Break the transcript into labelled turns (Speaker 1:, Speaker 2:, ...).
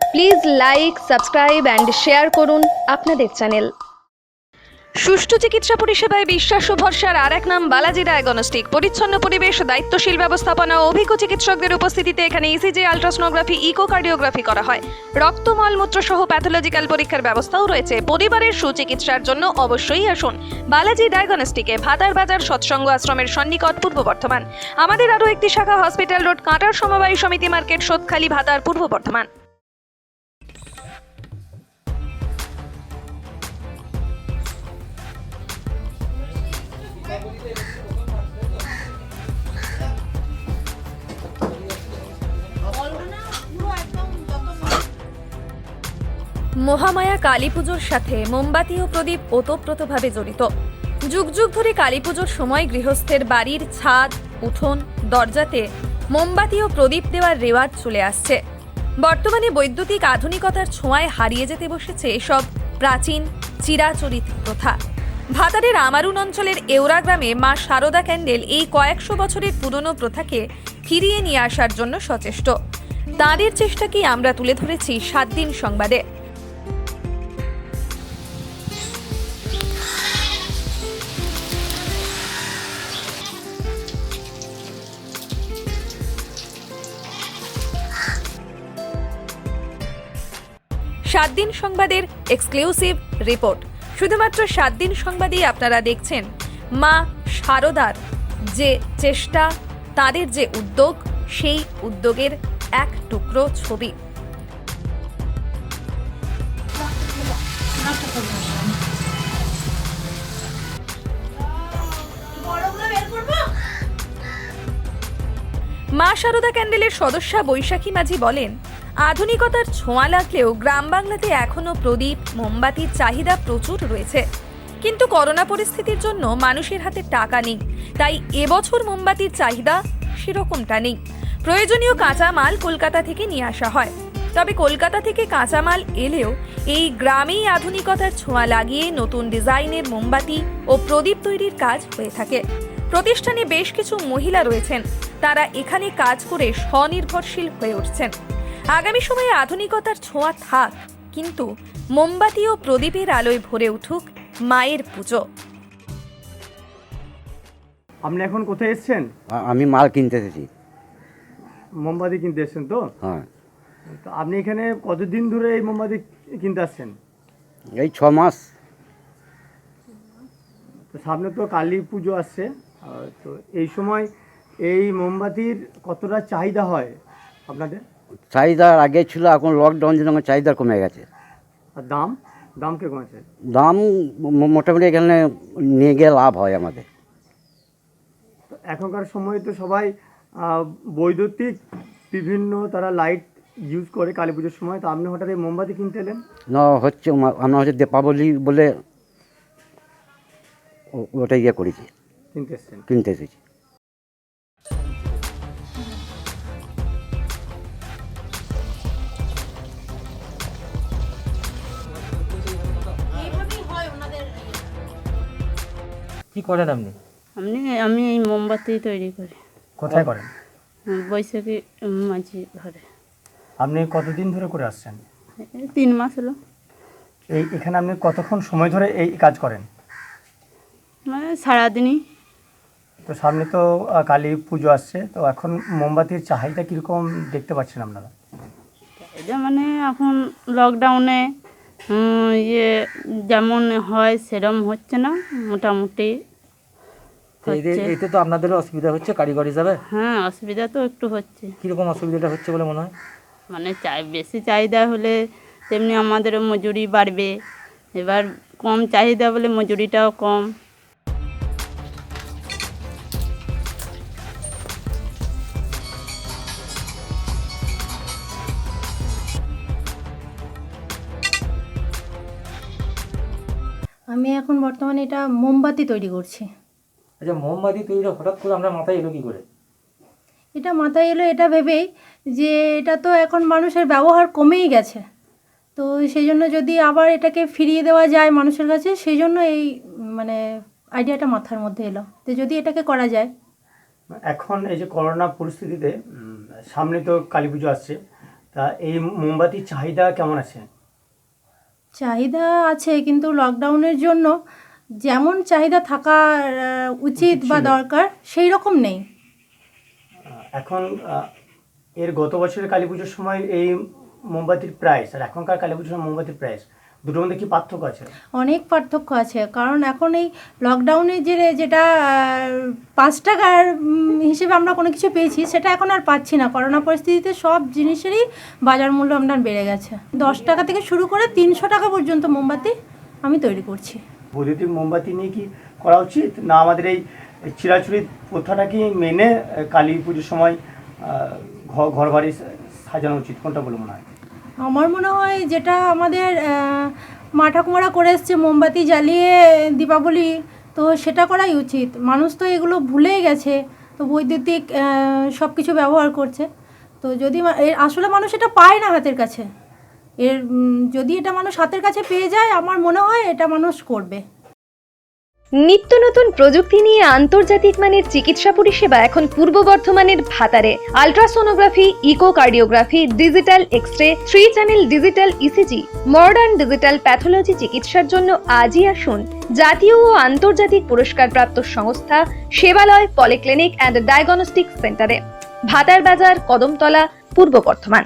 Speaker 1: Please like, subscribe and share করুন আপনাদের channel. সুষ্ঠু চিকিৎসা পরিষেবায় বিশ্বাস ও ভরসার আর এক নাম বালাজি ডায়াগনস্টিক। পরিচ্ছন্ন পরিবেশ, দায়িত্বশীল ব্যবস্থাপনা ও অভিজ্ঞ চিকিৎসকদের উপস্থিতিতে এখানে ইসিজি, আলট্রাসোনোগ্রাফি, ইকোকার্ডিওগ্রাফি করা হয়। রক্ত, মলমূত্র সহ প্যাথোলজিক্যাল পরীক্ষার ব্যবস্থাও রয়েছে। পরিবারের সুচিকিৎসার জন্য অবশ্যই আসুন বালাজি ডায়াগনস্টিকে, ভাতার বাজার সৎসঙ্গ আশ্রমের সন্নিকট, পূর্ব বর্ধমান। আমাদের আরও একটি শাখা হসপিটাল রোড, কাঁটার সমবায় সমিতি মার্কেট, সোদখালি, ভাতার, পূর্ব বর্ধমান। মহামায়া কালী পুজোর সাথে মোমবাতি ও প্রদীপ ওতপ্রোতভাবে জড়িত। যুগ যুগ ধরে কালী পুজোর সময় গৃহস্থের বাড়ির ছাদ, উঠোন, দরজাতে মোমবাতি ও প্রদীপ দেওয়ার রেওয়াজ চলে আসছে। বর্তমানে বৈদ্যুতিক আধুনিকতার ছোঁয়ায় হারিয়ে যেতে বসেছে এসব প্রাচীন চিরাচরিত প্রথা। ভাতারের আমারুন অঞ্চলের এওরা গ্রামে মা শারদা ক্যান্ডেল এই কয়েকশো বছরের পুরনো প্রথাকে ফিরিয়ে নিয়ে আসার জন্য সচেষ্ট। তাঁদের চেষ্টাকেই আমরা তুলে ধরেছি 7 দিন সংবাদে। 7 দিন সংবাদের এক্সক্লুসিভ রিপোর্ট। শুধুমাত্র 7 দিন সংবাদেই আপনারা দেখছেন মা শারদার যে চেষ্টা, তাদের যে উদ্যোগ, সেই উদ্যোগের এক টুকরো ছবি। মা শারদা ক্যান্ডেলের সদস্যা বৈশাখী মাঝি বলেন, আধুনিকতার ছোঁয়া লাগলেও গ্রাম বাংলাতে এখনো প্রদীপ, মোমবাতির চাহিদা প্রচুর রয়েছে। কিন্তু করোনা পরিস্থিতির জন্য মানুষের হাতে টাকা নেই, তাই এবছর মোমবাতির চাহিদা সেরকমটা নেই। প্রয়োজনীয় কাঁচামাল কলকাতা থেকে নিয়ে আসা হয়। তবে কলকাতা থেকে কাঁচামাল এলেও এই গ্রামেই আধুনিকতার ছোঁয়া লাগিয়ে নতুন ডিজাইনের মোমবাতি ও প্রদীপ তৈরির কাজ হয়ে থাকে। প্রতিষ্ঠানে বেশ কিছু মহিলা রয়েছেন, তারা এখানে কাজ করে স্বনির্ভরশীল হয়ে উঠছেন। আগামী সময়ে আধুনিকতার ছোঁয়া থাক, কিন্তু মোমবাতি ও প্রদীপের আলোয় ভরে উঠুক মায়ের পুজো।
Speaker 2: আপনি এখন কোথায় এসেছেন?
Speaker 3: আমি মাল কিনতে এসেছি।
Speaker 2: মোমবাতি কিনতে এসেছেন তো?
Speaker 3: হ্যাঁ।
Speaker 2: তো আপনি এখানে কতদিন ধরে এই মোমবাতি কিনতে আসছেন?
Speaker 3: এই 6 মাস।
Speaker 2: তো সামনে তো কালী পুজো আসছে, তো এই সময় এই মোমবাতির কতটা চাহিদা হয় আপনাদের?
Speaker 3: চাহিদা আগে ছিল, এখন লকডাউন জন্য চাহিদা কমে গেছে।
Speaker 2: আর দাম দাম কিরকম আছে?
Speaker 3: দাম মোটামুটি এখানে নিয়ে গিয়ে লাভ হয় আমাদের।
Speaker 2: তো এখনকার সময় তো সবাই বৈদ্যুতিক বিভিন্ন তারা লাইট ইউজ করে কালী পুজোর সময়, তো আপনি হঠাৎ এই মোমবাতি কিনতে এলেন?
Speaker 3: না, হচ্ছে আমরা হচ্ছে দীপাবলি বলে ওটা ইয়ে করেছি,
Speaker 2: কিনতে এসেছেন।
Speaker 3: কিনতে এসেছি।
Speaker 4: কি করেন আপনি?
Speaker 5: আমি এই মোমবাতি তৈরি করি।
Speaker 2: কোথায় করেন?
Speaker 5: বৈশাখী মাঝি ঘরে।
Speaker 2: আপনি কতদিন ধরে করে আসছেন?
Speaker 5: 3 মাস হলো।
Speaker 2: এখানে আপনি কতক্ষণ সময় ধরে এই কাজ করেন?
Speaker 5: মানে সারাদিনই।
Speaker 2: তো সামনে তো কালী পুজো আসছে, তো এখন মোমবাতির চাহিদা কীরকম দেখতে পাচ্ছেন আপনারা?
Speaker 5: এটা মানে এখন লকডাউনে ইয়ে যেমন হয় সেরম হচ্ছে না, মোটামুটি হচ্ছে।
Speaker 4: এতে তো আপনাদেরও অসুবিধা হচ্ছে কারিগর হিসাবে।
Speaker 5: হ্যাঁ, অসুবিধা তো একটু হচ্ছে।
Speaker 4: কীরকম অসুবিধাটা হচ্ছে বলে মনে হয়?
Speaker 5: মানে বেশি চাহিদা হলে তেমনি আমাদেরও মজুরি বাড়বে, এবার কম চাহিদা বলে মজুরিটাও কম।
Speaker 6: আমি এখন বর্তমানে এটা মোমবাতি তৈরি করছি।
Speaker 4: আচ্ছা, মোমবাতি তৈরি হঠাৎ করে আপনার মাথায় এলো কী করে?
Speaker 6: এটা মাথায় এলো এটা ভেবেই যে এটা তো এখন মানুষের ব্যবহার কমেই গেছে, তো সেই জন্য যদি আবার এটাকে ফিরিয়ে দেওয়া যায় মানুষের কাছে, সেই জন্য এই মানে আইডিয়াটা মাথার মধ্যে এলো যে যদি এটাকে করা যায়।
Speaker 2: এখন এই যে করোনা পরিস্থিতিতে সামনে তো কালী পুজো আসছে, তা এই মোমবাতির চাহিদা কেমন আছে?
Speaker 6: চাহিদা আছে, কিন্তু লকডাউনের জন্য যেমন চাহিদা থাকা উচিত বা দরকার সেই রকম নেই।
Speaker 2: এখন এর গত বছরের কালী পুজোর সময় এই মোমবাতির প্রাইস আর এখনকার কালী পুজোর মোমবাতির প্রাইস দুটোর মধ্যে কি পার্থক্য আছে?
Speaker 6: অনেক পার্থক্য আছে, কারণ এখন এই লকডাউনে যেটা 5 টাকার হিসেবে আমরা কোনো কিছু পেয়েছি, সেটা এখন আর পাচ্ছি না। করোনা পরিস্থিতিতে সব জিনিসেরই বাজার মূল্য আপনার বেড়ে গেছে। 10 টাকা থেকে শুরু করে 300 টাকা পর্যন্ত মোমবাতি আমি তৈরি করছি।
Speaker 2: বৈদ্যুতিক মোমবাতি নিয়ে কি করা উচিত, না আমাদের এই চিরাচুরি প্রথাটা কি মেনে কালী পুজোর সময় ঘর বাড়ি সাজানো উচিত? কোনটা বলে মনে হয়?
Speaker 6: আমার মনে হয় যেটা আমাদের মা ঠাকুমারা করে এসছে, মোমবাতি জ্বালিয়ে দীপাবলি, তো সেটা করাই উচিত। মানুষ তো এগুলো ভুলেই গেছে, তো বৈদ্যুতিক সব কিছু ব্যবহার করছে। তো যদি আসলে মানুষ এটা পায় না হাতের কাছে, যদি এটা মানুষ হাতের কাছে পেয়ে যায়, আমার মনে হয় এটা মানুষ করবে।
Speaker 1: নিত্য নতুন প্রযুক্তি নিয়ে আন্তর্জাতিক মানের চিকিৎসা পরিষেবা এখন পূর্ব বর্ধমানের ভাতারে। Ultrasonography, echocardiography, digital X ray, 3 channel digital ECG, modern digital pathology চিকিৎসার জন্য আজই আসুন জাতীয় ও আন্তর্জাতিক পুরস্কারপ্রাপ্ত সংস্থা সেবালয় পলিক্লিনিক অ্যান্ড ডায়াগনস্টিক সেন্টারে, ভাতার বাজার, কদমতলা, পূর্ব বর্ধমান।